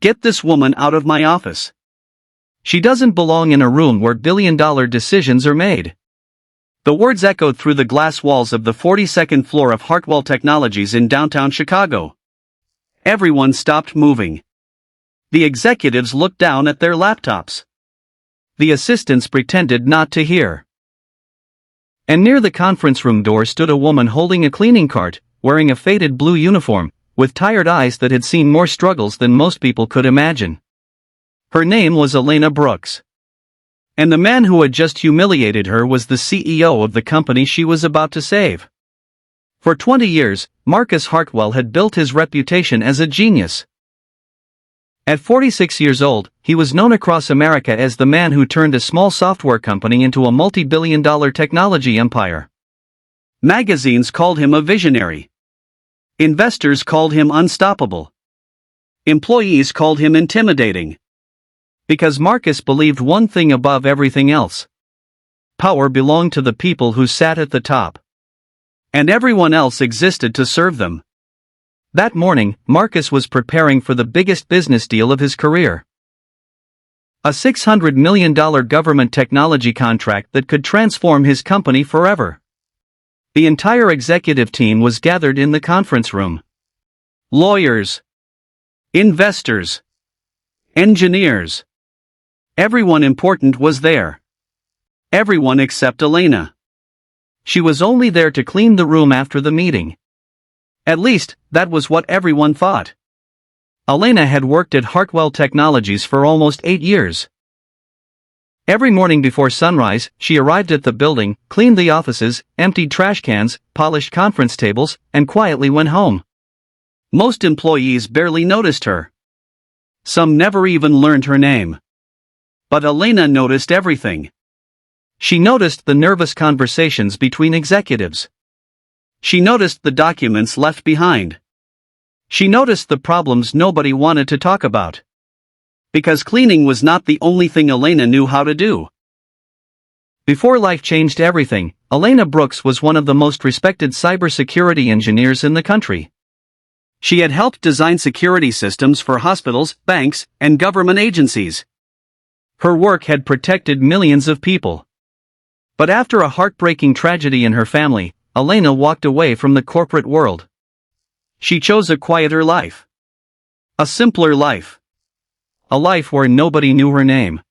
Get this woman out of my office. She doesn't belong in a room where billion-dollar decisions are made. The words echoed through the glass walls of the 42nd floor of Hartwell Technologies in downtown Chicago. Everyone stopped moving. The executives looked down at their laptops. The assistants pretended not to hear. And near the conference room door stood a woman holding a cleaning cart, wearing a faded blue uniform, with tired eyes that had seen more struggles than most people could imagine. Her name was Elena Brooks. And the man who had just humiliated her was the CEO of the company she was about to save. For 20 years, Marcus Hartwell had built his reputation as a genius. At 46 years old, he was known across America as the man who turned a small software company into a multi-billion-dollar technology empire. Magazines called him a visionary. Investors called him unstoppable. Employees called him intimidating. Because Marcus believed one thing above everything else. Power belonged to the people who sat at the top. And everyone else existed to serve them. That morning, Marcus was preparing for the biggest business deal of his career. A $600 million government technology contract that could transform his company forever. The entire executive team was gathered in the conference room. Lawyers. Investors. Engineers. Everyone important was there. Everyone except Elena. She was only there to clean the room after the meeting. At least, that was what everyone thought. Elena had worked at Hartwell Technologies for almost 8 years. Every morning before sunrise, she arrived at the building, cleaned the offices, emptied trash cans, polished conference tables, and quietly went home. Most employees barely noticed her. Some never even learned her name. But Elena noticed everything. She noticed the nervous conversations between executives. She noticed the documents left behind. She noticed the problems nobody wanted to talk about. Because cleaning was not the only thing Elena knew how to do. Before life changed everything, Elena Brooks was one of the most respected cybersecurity engineers in the country. She had helped design security systems for hospitals, banks, and government agencies. Her work had protected millions of people. But after a heartbreaking tragedy in her family, Elena walked away from the corporate world. She chose a quieter life. A simpler life. A life where nobody knew her name.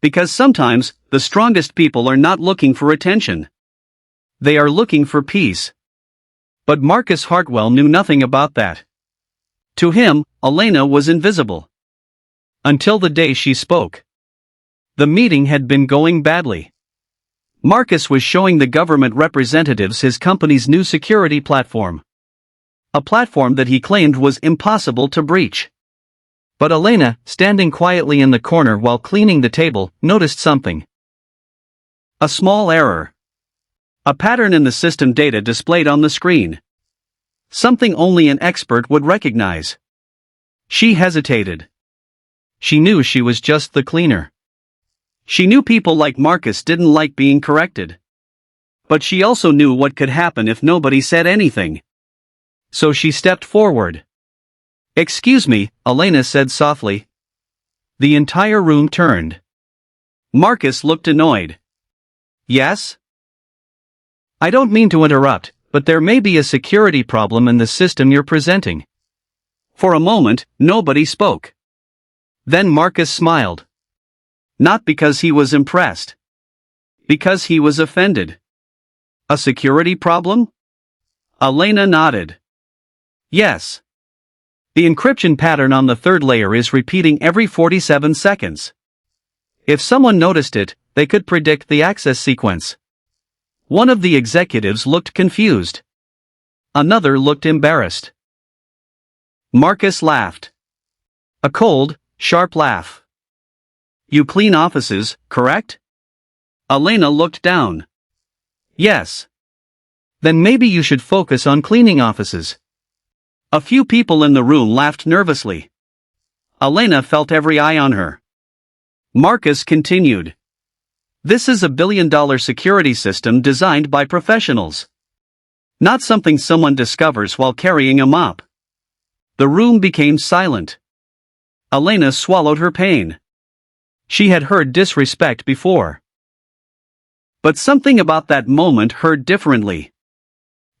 Because sometimes, the strongest people are not looking for attention. They are looking for peace. But Marcus Hartwell knew nothing about that. To him, Elena was invisible. Until the day she spoke. The meeting had been going badly. Marcus was showing the government representatives his company's new security platform. A platform that he claimed was impossible to breach. But Elena, standing quietly in the corner while cleaning the table, noticed something. A small error. A pattern in the system data displayed on the screen. Something only an expert would recognize. She hesitated. She knew she was just the cleaner. She knew people like Marcus didn't like being corrected. But she also knew what could happen if nobody said anything. So she stepped forward. "Excuse me," Elena said softly. The entire room turned. Marcus looked annoyed. "Yes?" "I don't mean to interrupt, but there may be a security problem in the system you're presenting." For a moment, nobody spoke. Then Marcus smiled. Not because he was impressed. Because he was offended. "A security problem?" Elena nodded. "Yes. The encryption pattern on the third layer is repeating every 47 seconds. If someone noticed it, they could predict the access sequence." One of the executives looked confused. Another looked embarrassed. Marcus laughed. A cold, sharp laugh. "You clean offices, correct?" Elena looked down. "Yes." "Then maybe you should focus on cleaning offices." A few people in the room laughed nervously. Elena felt every eye on her. Marcus continued. "This is a billion-dollar security system designed by professionals. Not something someone discovers while carrying a mop." The room became silent. Elena swallowed her pain. She had heard disrespect before. But something about that moment hurt differently.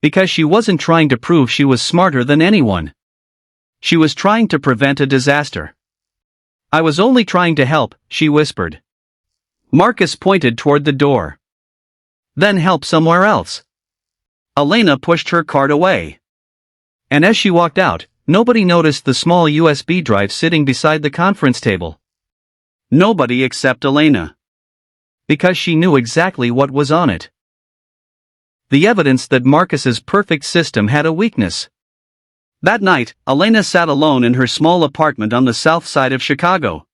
Because she wasn't trying to prove she was smarter than anyone. She was trying to prevent a disaster. "I was only trying to help," she whispered. Marcus pointed toward the door. "Then help somewhere else." Elena pushed her cart away. And as she walked out, nobody noticed the small USB drive sitting beside the conference table. Nobody except Elena. Because she knew exactly what was on it. The evidence that Marcus's perfect system had a weakness. That night, Elena sat alone in her small apartment on the south side of Chicago.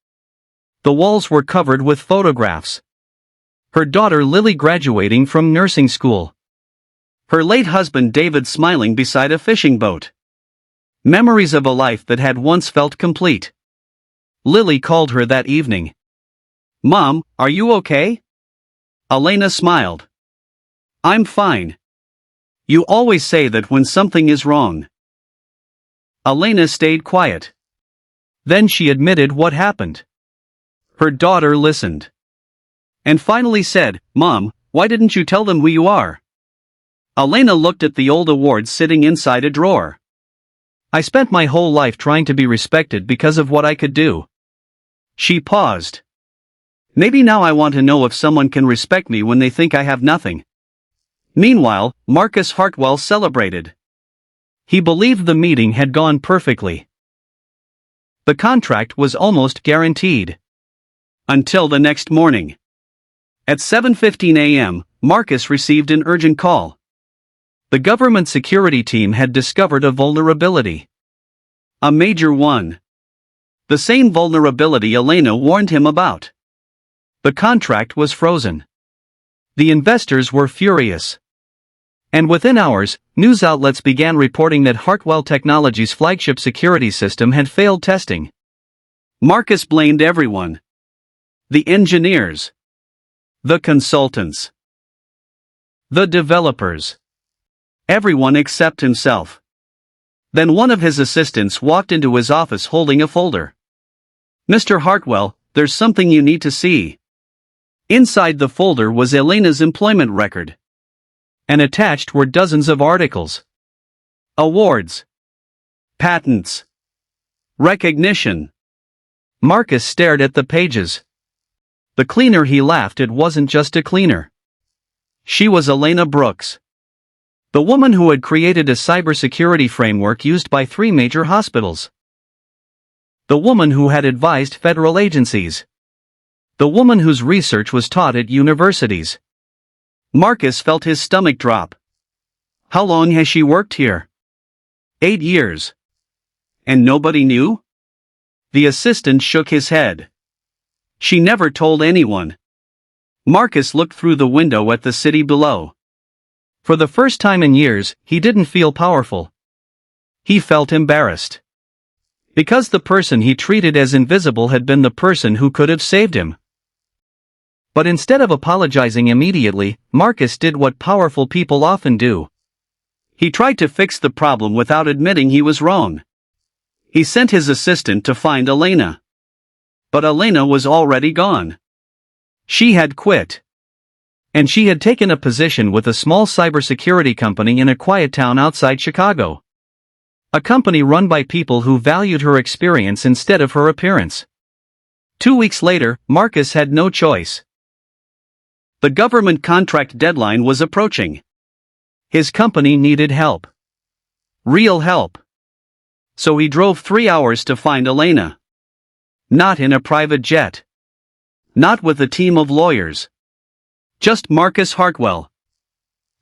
The walls were covered with photographs. Her daughter Lily graduating from nursing school. Her late husband David smiling beside a fishing boat. Memories of a life that had once felt complete. Lily called her that evening. "Mom, are you okay?" Elena smiled. "I'm fine. You always say that when something is wrong." Elena stayed quiet. Then she admitted what happened. Her daughter listened. And finally said, "Mom, why didn't you tell them who you are?" Elena looked at the old awards sitting inside a drawer. "I spent my whole life trying to be respected because of what I could do." She paused. "Maybe now I want to know if someone can respect me when they think I have nothing." Meanwhile, Marcus Hartwell celebrated. He believed the meeting had gone perfectly. The contract was almost guaranteed. Until the next morning. At 7:15 a.m., Marcus received an urgent call. The government security team had discovered a vulnerability. A major one. The same vulnerability Elena warned him about. The contract was frozen. The investors were furious. And within hours, news outlets began reporting that Hartwell Technologies' flagship security system had failed testing. Marcus blamed everyone. The engineers. The consultants. The developers. Everyone except himself. Then one of his assistants walked into his office holding a folder. "Mr. Hartwell, there's something you need to see." Inside the folder was Elena's employment record. And attached were dozens of articles. Awards. Patents. Recognition. Marcus stared at the pages. The cleaner he laughed, it wasn't just a cleaner. She was Elena Brooks. The woman who had created a cybersecurity framework used by 3 major hospitals. The woman who had advised federal agencies. The woman whose research was taught at universities. Marcus felt his stomach drop. "How long has she worked here?" 8 years. "And nobody knew?" The assistant shook his head. "She never told anyone." Marcus looked through the window at the city below. For the first time in years, he didn't feel powerful. He felt embarrassed. Because the person he treated as invisible had been the person who could have saved him. But instead of apologizing immediately, Marcus did what powerful people often do. He tried to fix the problem without admitting he was wrong. He sent his assistant to find Elena. But Elena was already gone. She had quit. And she had taken a position with a small cybersecurity company in a quiet town outside Chicago. A company run by people who valued her experience instead of her appearance. 2 weeks later, Marcus had no choice. The government contract deadline was approaching. His company needed help. Real help. So he drove 3 hours to find Elena. Not in a private jet. Not with a team of lawyers. Just Marcus Hartwell.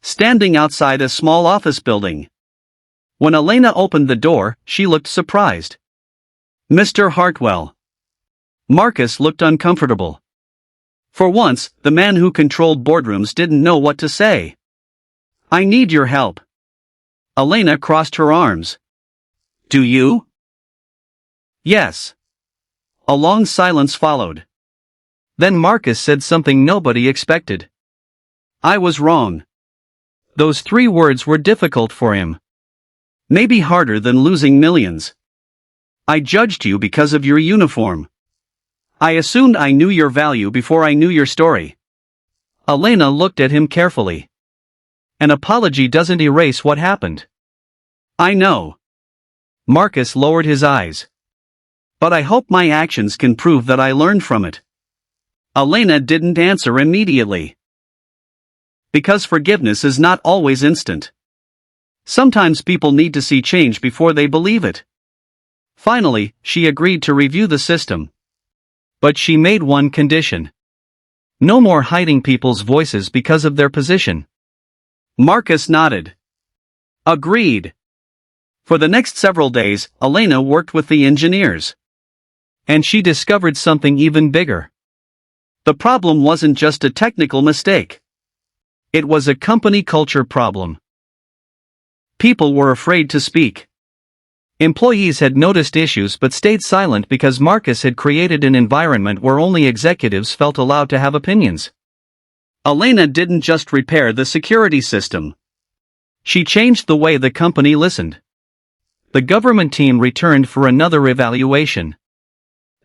Standing outside a small office building. When Elena opened the door, she looked surprised. "Mr. Hartwell." Marcus looked uncomfortable. For once, the man who controlled boardrooms didn't know what to say. "I need your help." Elena crossed her arms. "Do you?" "Yes." A long silence followed. Then Marcus said something nobody expected. "I was wrong." Those 3 words were difficult for him. Maybe harder than losing millions. I judged you because of your uniform. I assumed I knew your value before I knew your story. Elena looked at him carefully. An apology doesn't erase what happened. I know. Marcus lowered his eyes. But I hope my actions can prove that I learned from it. Elena didn't answer immediately. Because forgiveness is not always instant. Sometimes people need to see change before they believe it. Finally, she agreed to review the system. But she made one condition. No more hiding people's voices because of their position. Marcus nodded. Agreed. For the next several days, Elena worked with the engineers. And she discovered something even bigger. The problem wasn't just a technical mistake. It was a company culture problem. People were afraid to speak. Employees had noticed issues but stayed silent because Marcus had created an environment where only executives felt allowed to have opinions. Elena didn't just repair the security system. She changed the way the company listened. The government team returned for another evaluation.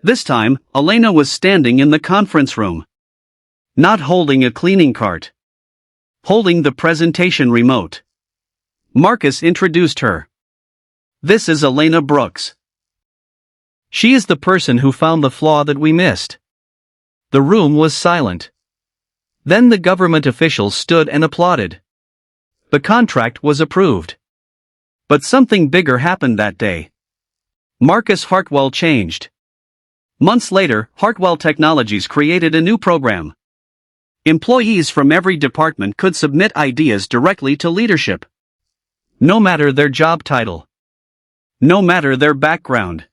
This time, Elena was standing in the conference room. Not holding a cleaning cart. Holding the presentation remote. Marcus introduced her. This is Elena Brooks. She is the person who found the flaw that we missed. The room was silent. Then the government officials stood and applauded. The contract was approved. But something bigger happened that day. Marcus Hartwell changed. Months later, Hartwell Technologies created a new program. Employees from every department could submit ideas directly to leadership. No matter their job title. No matter their background.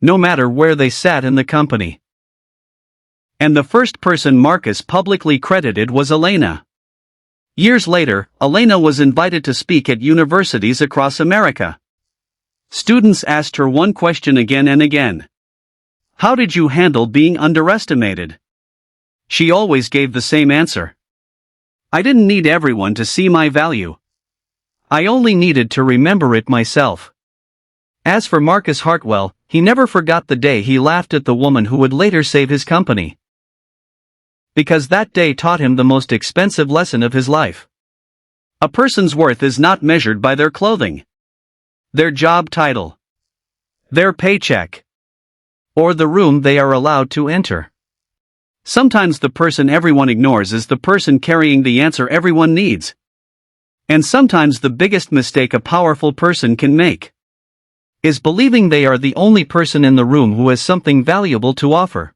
No matter where they sat in the company. And the first person Marcus publicly credited was Elena. Years later, Elena was invited to speak at universities across America. Students asked her one question again and again. How did you handle being underestimated? She always gave the same answer. I didn't need everyone to see my value. I only needed to remember it myself. As for Marcus Hartwell, he never forgot the day he laughed at the woman who would later save his company. Because that day taught him the most expensive lesson of his life. A person's worth is not measured by their clothing, their job title, their paycheck, or the room they are allowed to enter. Sometimes the person everyone ignores is the person carrying the answer everyone needs. And sometimes the biggest mistake a powerful person can make is believing they are the only person in the room who has something valuable to offer.